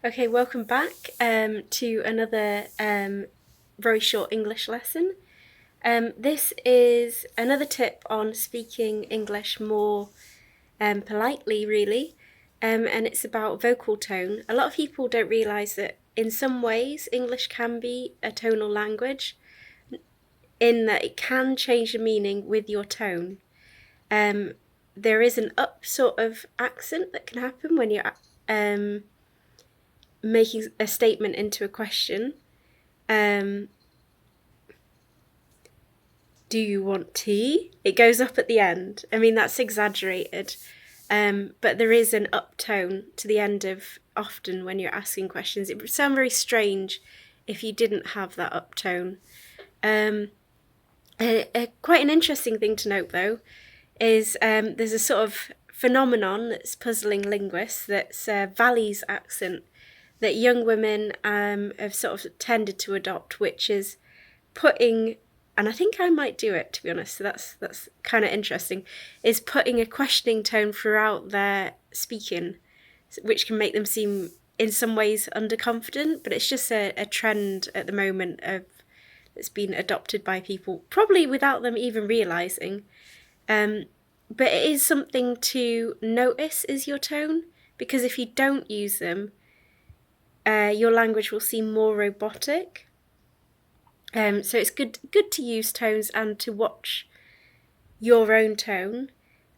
Okay, welcome back to another very short English lesson. This is another tip on speaking English more politely, really, and it's about vocal tone. A lot of people don't realise that in some ways English can be a tonal language, in that it can change the meaning with your tone. There is an up sort of accent that can happen when you're making a statement into a question. Do you want tea? It goes up at the end. I mean, that's exaggerated. But there is an uptone to the end of often when you're asking questions. It would sound very strange if you didn't have that uptone. Quite an interesting thing to note, though, is there's a sort of phenomenon that's puzzling linguists, that's Valley's accent, that young women have sort of tended to adopt, which is putting, and I think I might do it, to be honest, so that's kind of interesting, is putting a questioning tone throughout their speaking, which can make them seem in some ways underconfident, but it's just a trend at the moment of that's been adopted by people, probably without them even realising. But it is something to notice, is your tone, because if you don't use them, your language will seem more robotic. So it's good to use tones and to watch your own tone.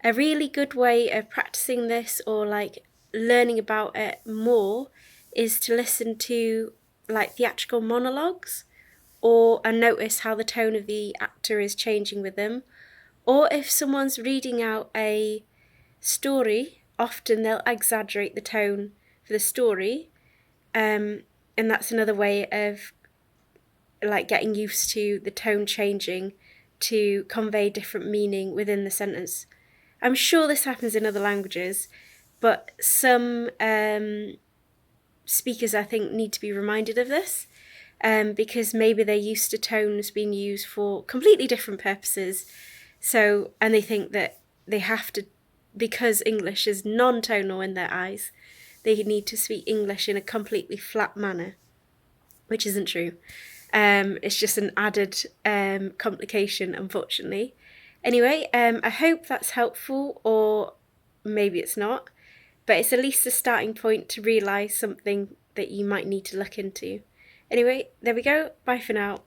A really good way of practicing this, or like learning about it more, is to listen to like theatrical monologues, and notice how the tone of the actor is changing with them. Or if someone's reading out a story, often they'll exaggerate the tone for the story, and that's another way of like getting used to the tone changing to convey different meaning within the sentence. I'm sure this happens in other languages, but some speakers, I think, need to be reminded of this, because maybe they're used to tones being used for completely different purposes. So, and they think that they have to, because English is non-tonal in their eyes, they need to speak English in a completely flat manner, which isn't true. It's just an added complication, unfortunately. Anyway, I hope that's helpful, or maybe it's not, but it's at least a starting point to realise something that you might need to look into. Anyway, there we go. Bye for now.